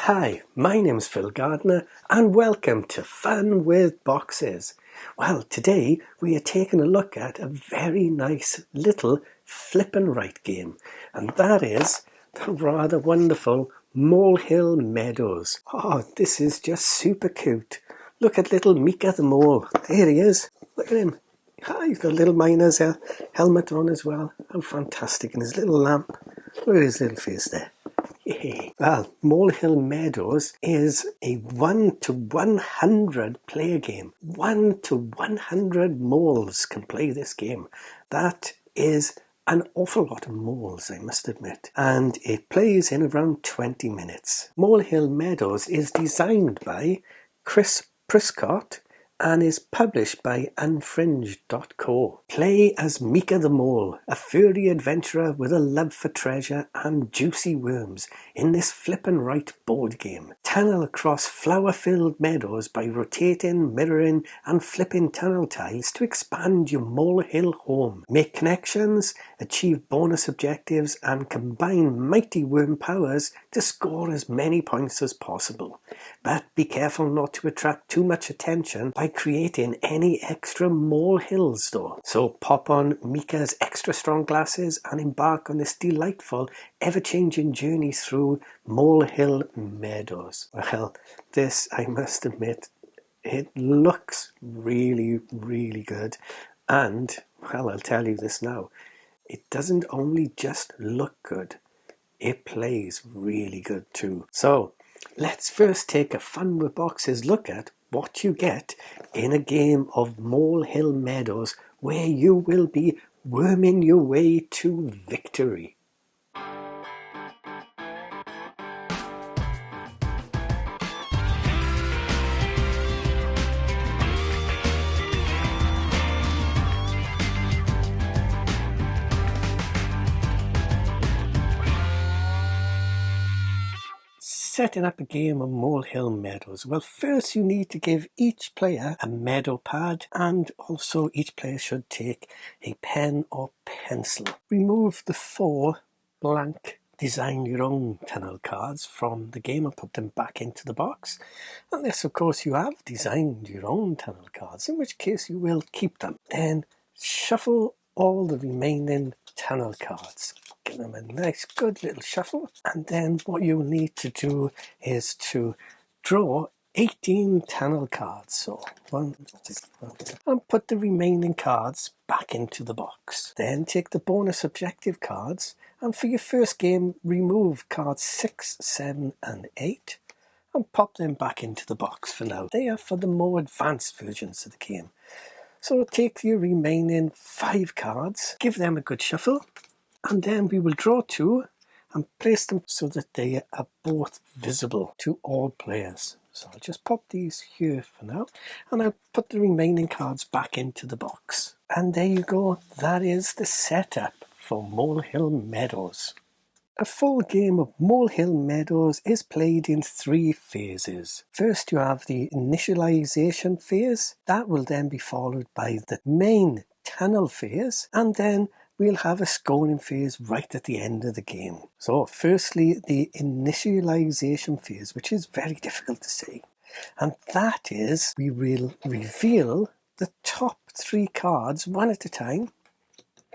Hi, my name's Phil Gardner and welcome to Fun with Boxes. Well, today we are taking a look at a very nice little flip and write game, and that is the rather wonderful Molehill Meadows. Oh, this is just super cute. Look at little Mika the Mole. There he is. Look at him. Hi, he's got a little miner's helmet on as well. How fantastic. And his little lamp. Look at his little face there. Well, Molehill Meadows is a 1 to 100 player game. 1 to 100 moles can play this game. That is an awful lot of moles, I must admit. And it plays in around 20 minutes. Molehill Meadows is designed by Chris Priscott and is published by Unfringed.co. Play as Mika the Mole, a furry adventurer with a love for treasure and juicy worms in this flip and write board game. Tunnel across flower-filled meadows by rotating, mirroring and flipping tunnel tiles to expand your Molehill home. Make connections, achieve bonus objectives and combine mighty worm powers to score as many points as possible. But be careful not to attract too much attention by creating any extra molehills though. So pop on Mika's extra strong glasses and embark on this delightful, ever-changing journey through Molehill Meadows. Well, this, I must admit, it looks really, really good. And, well, I'll tell you this now, it doesn't only just look good, it plays really good too. So, let's first take a Fun with Boxes look at what you get in a game of Molehill Meadows where you will be worming your way to victory. Setting up a game of Molehill Meadows. Well, first you need to give each player a meadow pad, and also each player should take a pen or pencil. Remove the 4 blank design your own tunnel cards from the game and put them back into the box, unless of course you have designed your own tunnel cards, in which case you will keep them. Then shuffle all the remaining tunnel cards. Give them a nice good little shuffle, and then what you'll need to do is to draw 18 tunnel cards. So 1, 2, 3, and put the remaining cards back into the box. Then take the bonus objective cards, and for your first game remove cards 6, 7 and 8 and pop them back into the box for now. They are for the more advanced versions of the game. So take your remaining 5 cards, give them a good shuffle, and then we will draw 2 and place them so that they are both visible to all players. So I'll just pop these here for now, and I'll put the remaining cards back into the box. And there you go, that is the setup for Molehill Meadows. A full game of Molehill Meadows is played in 3 phases. First you have the initialisation phase. That will then be followed by the main tunnel phase, and then we'll have a scoring phase right at the end of the game. So firstly, the initialisation phase, which is very difficult to say. And that is, we will reveal the top 3 cards one at a time.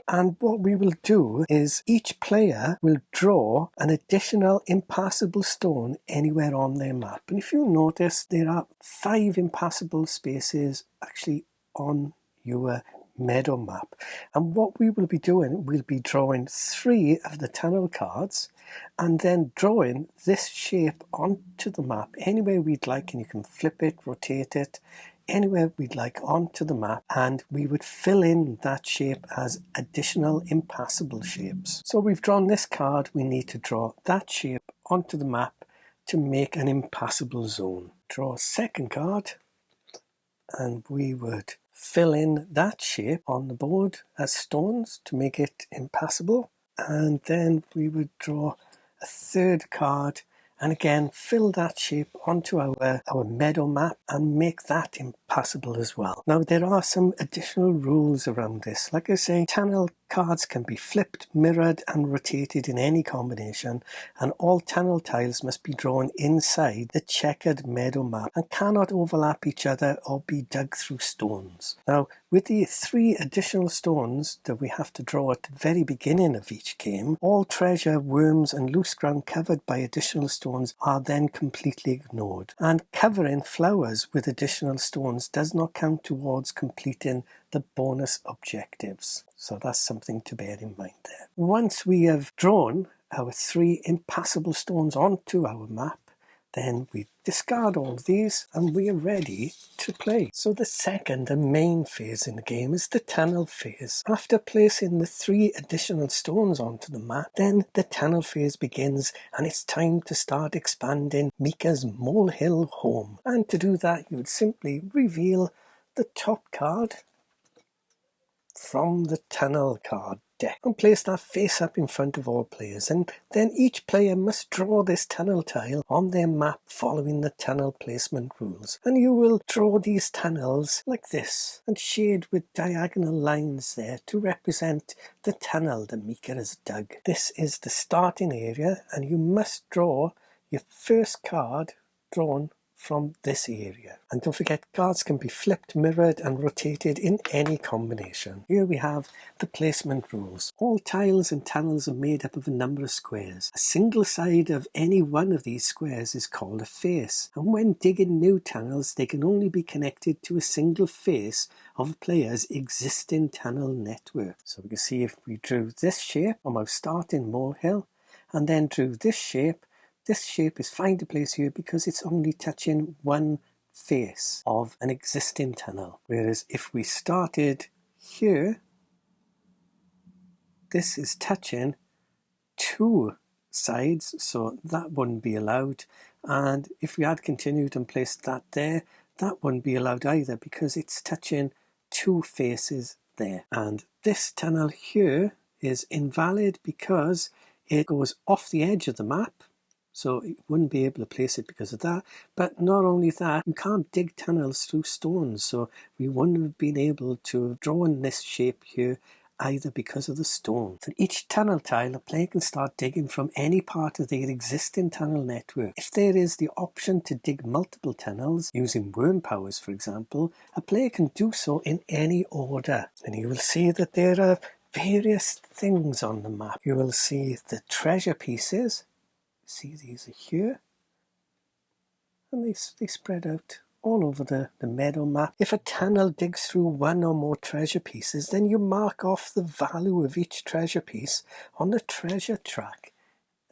And what we will do is each player will draw an additional impassable stone anywhere on their map. And if you notice, there are 5 impassable spaces actually on your meadow map. And what we will be doing, we'll be drawing 3 of the tunnel cards and then drawing this shape onto the map anywhere we'd like, and you can flip it, rotate it, anywhere we'd like onto the map, and we would fill in that shape as additional impassable shapes. So we've drawn this card, we need to draw that shape onto the map to make an impassable zone. Draw a second card, and we would fill in that shape on the board as stones to make it impassable, and then we would draw a third card and again fill that shape onto our meadow map and make that passable as well. Now there are some additional rules around this. Like I say, tunnel cards can be flipped, mirrored and rotated in any combination, and all tunnel tiles must be drawn inside the checkered meadow map and cannot overlap each other or be dug through stones. Now with the 3 additional stones that we have to draw at the very beginning of each game, all treasure, worms and loose ground covered by additional stones are then completely ignored, and covering flowers with additional stones does not count towards completing the bonus objectives. So that's something to bear in mind there. Once we have drawn our 3 impassable stones onto our map, then we discard all of these and we are ready to play. So the second and main phase in the game is the tunnel phase. After placing the 3 additional stones onto the map, then the tunnel phase begins and it's time to start expanding Mika's Molehill home. And to do that, you would simply reveal the top card from the tunnel card deck and place that face up in front of all players, and then each player must draw this tunnel tile on their map following the tunnel placement rules. And you will draw these tunnels like this and shade with diagonal lines there to represent the tunnel that Mika has dug. This is the starting area and you must draw your first card drawn from this area. And don't forget, cards can be flipped, mirrored and rotated in any combination. Here we have the placement rules. All tiles and tunnels are made up of a number of squares. A single side of any one of these squares is called a face, and when digging new tunnels they can only be connected to a single face of a player's existing tunnel network. So we can see if we drew this shape on our starting molehill and then drew this shape is fine to place here because it's only touching one face of an existing tunnel. Whereas if we started here, this is touching 2 sides, so that wouldn't be allowed. And if we had continued and placed that there, that wouldn't be allowed either because it's touching 2 faces there. And this tunnel here is invalid because it goes off the edge of the map. So you wouldn't be able to place it because of that. But not only that, you can't dig tunnels through stones. So we wouldn't have been able to have drawn this shape here either because of the stone. For each tunnel tile, a player can start digging from any part of their existing tunnel network. If there is the option to dig multiple tunnels using worm powers, for example, a player can do so in any order. And you will see that there are various things on the map. You will see the treasure pieces. See, these are here, and they spread out all over the meadow map. If a tunnel digs through one or more treasure pieces, then you mark off the value of each treasure piece on the treasure track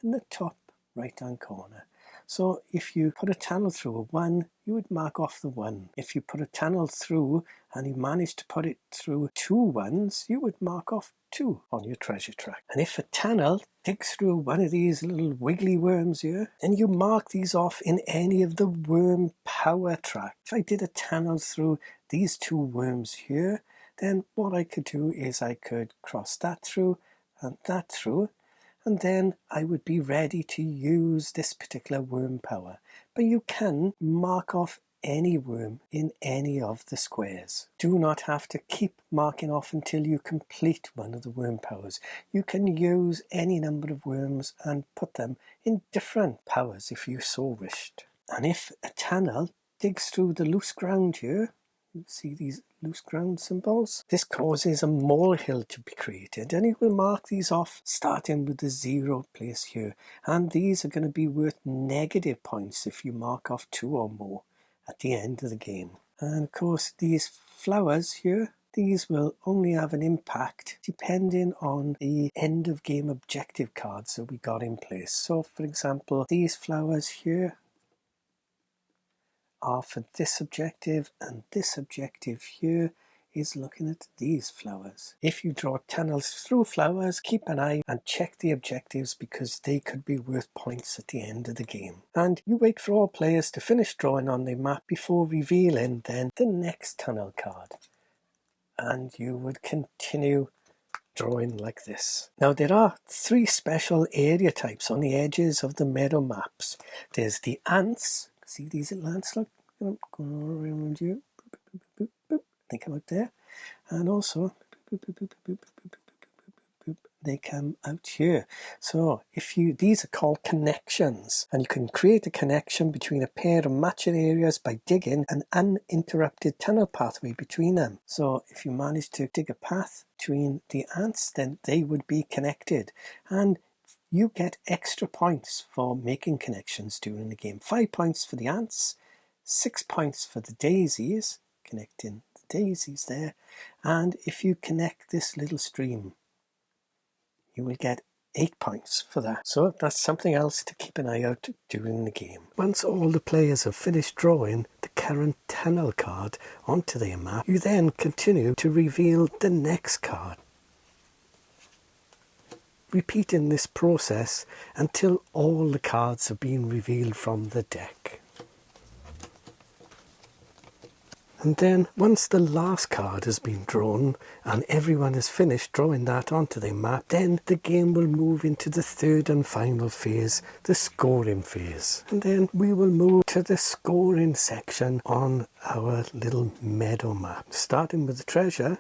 in the top right hand corner. So if you put a tunnel through a 1, you would mark off the 1. If you put a tunnel through and you managed to put it through 2 1s, you would mark off 2 on your treasure track. And if a tunnel digs through one of these little wiggly worms here, then you mark these off in any of the worm power track. If I did a tunnel through these 2 worms here, then what I could do is I could cross that through and that through, and then I would be ready to use this particular worm power. But you can mark off any worm in any of the squares. Do not have to keep marking off until you complete one of the worm powers. You can use any number of worms and put them in different powers if you so wished. And if a tunnel digs through the loose ground here, you see these loose ground symbols? This causes a molehill to be created, and you will mark these off starting with the 0 place here. And these are going to be worth negative points if you mark off 2 or more at the end of the game. And of course these flowers here, these will only have an impact depending on the end of game objective cards that we got in place. So for example, these flowers here are for this objective, and this objective here is looking at these flowers. If you draw tunnels through flowers, keep an eye and check the objectives because they could be worth points at the end of the game. And you wait for all players to finish drawing on their map before revealing then the next tunnel card. And you would continue drawing like this. Now there are 3 special area types on the edges of the meadow maps. There's the ants. See these little ants, look, going all around you. they come out there, and also they come out here. So these are called connections, and you can create a connection between a pair of matching areas by digging an uninterrupted tunnel pathway between them. So if you manage to dig a path between the ants, then they would be connected, and you get extra points for making connections during the game. 5 points for the ants, 6 points for the daisies, connecting the daisies there, and if you connect this little stream, you will get 8 points for that. So that's something else to keep an eye out during the game. Once all the players have finished drawing the current tunnel card onto their map, you then continue to reveal the next card, repeating this process until all the cards have been revealed from the deck. And then once the last card has been drawn and everyone has finished drawing that onto their map, then the game will move into the third and final phase, the scoring phase. And then we will move to the scoring section on our little meadow map. Starting with the treasure,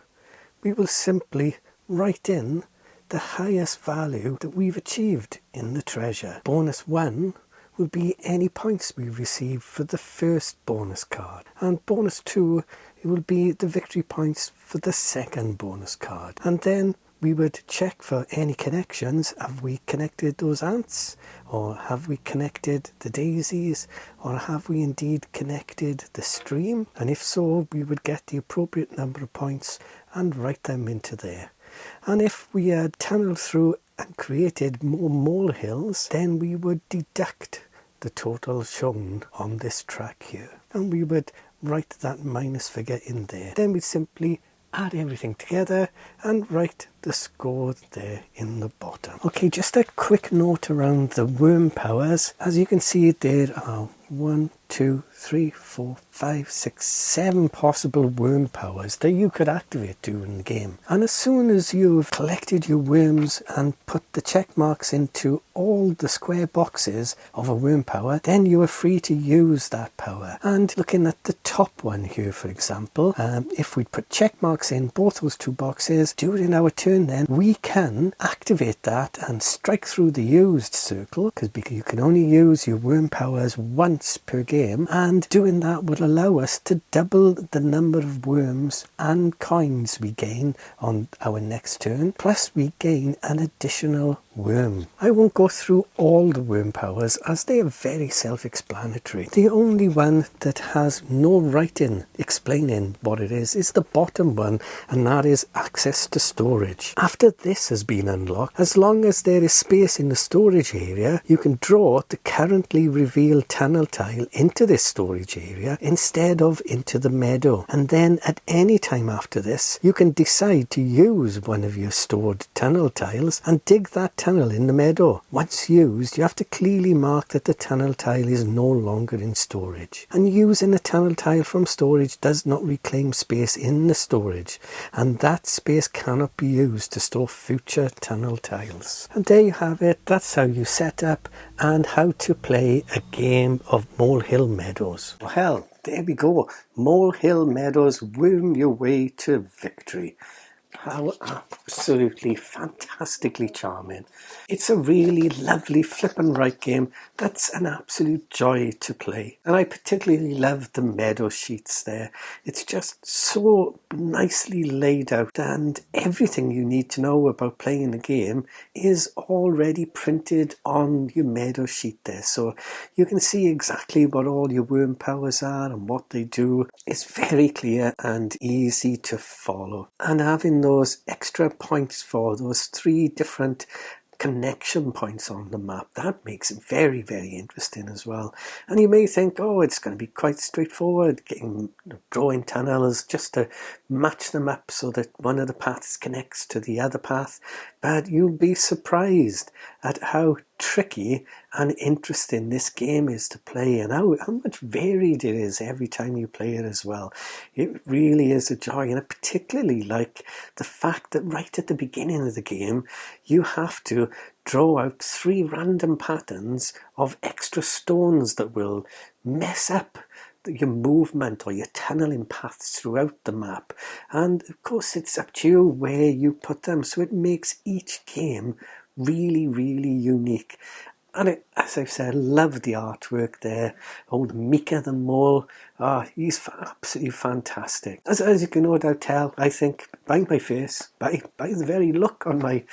we will simply write in the highest value that we've achieved in the treasure. Bonus 1 will be any points we receive for the first bonus card, and bonus 2, it will be the victory points for the second bonus card. And then we would check for any connections. Have we connected those ants, or have we connected the daisies, or have we indeed connected the stream? And if so, we would get the appropriate number of points and write them into there. And if we had tunneled through and created more molehills, then we would deduct the total shown on this track here, and we would write that minus figure in there. Then we'd simply add everything together and write the score there in the bottom. Okay, just a quick note around the worm powers. As you can see, there are 1, 2, 3, 4, 5, 6, 7 possible worm powers that you could activate during the game. And as soon as you've collected your worms and put the check marks into all the square boxes of a worm power, then you are free to use that power. And looking at the top one here, for example, if we put check marks in both those two boxes during our turn, then we can activate that and strike through the used circle, because you can only use your worm powers once per game, and doing that will allow us to double the number of worms and coins we gain on our next turn, plus we gain an additional worm. I won't go through all the worm powers as they are very self-explanatory. The only one that has no writing explaining what it is the bottom one, and that is access to storage. After this has been unlocked, as long as there is space in the storage area, you can draw the currently revealed tunnel tile into this storage area instead of into the meadow. And then at any time after this, you can decide to use one of your stored tunnel tiles and dig that tunnel in the meadow. Once used, you have to clearly mark that the tunnel tile is no longer in storage. And using a tunnel tile from storage does not reclaim space in the storage, and that space cannot be used to store future tunnel tiles. And there you have it. That's how you set up and how to play a game of Molehill Meadows. Well, there we go. Molehill Meadows, worm your way to victory. How absolutely fantastically charming. It's a really lovely flip and write game that's an absolute joy to play. And I particularly love the meadow sheets there. It's just so nicely laid out, and everything you need to know about playing the game is already printed on your meadow sheet there. So you can see exactly what all your worm powers are and what they do. It's very clear and easy to follow. And having those extra points for those 3 different connection points on the map, that makes it very, very interesting as well. And you may think, oh, it's going to be quite straightforward, drawing tunnels just to match them up so that one of the paths connects to the other path, but you'll be surprised at how tricky and interesting this game is to play, and how much varied it is every time you play it as well. It really is a joy, and I particularly like the fact that right at the beginning of the game you have to draw out 3 random patterns of extra stones that will mess up your movement or your tunneling paths throughout the map. And of course it's up to you where you put them, so it makes each game really, really unique. And as I've said, love the artwork there. Old Mika the Mole, he's absolutely fantastic. As you can no doubt tell, I think by my face, by the very look on my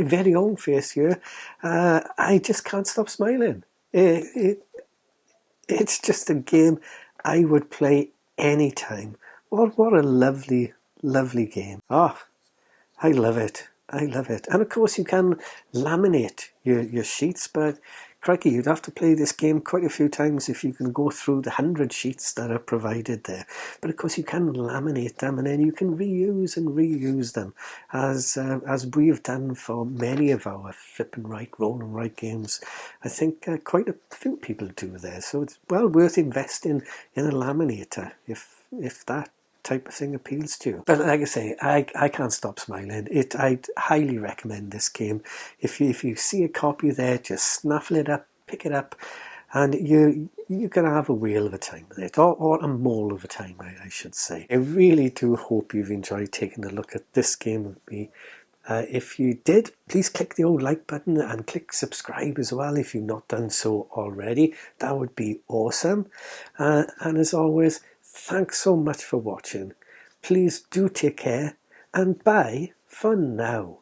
very own face here, I just can't stop smiling. It's just a game I would play anytime. What a lovely, lovely game. I love it. I love it. And of course you can laminate your sheets, but crikey, you'd have to play this game quite a few times if you can go through the 100 sheets that are provided there. But of course you can laminate them, and then you can reuse them, as we've done for many of our flip and write, roll and write games. I think quite a few people do there, so it's well worth investing in a laminator if that type of thing appeals to you. But like I say, I can't stop smiling. I'd highly recommend this game. If you see a copy there, just snaffle it up, pick it up, and you're going to have a whale of a time with it, or a mole of a time, I should say. I really do hope you've enjoyed taking a look at this game with me. If you did, please click the old like button and click subscribe as well if you've not done so already. That would be awesome. And as always, thanks so much for watching. Please do take care, and bye for now.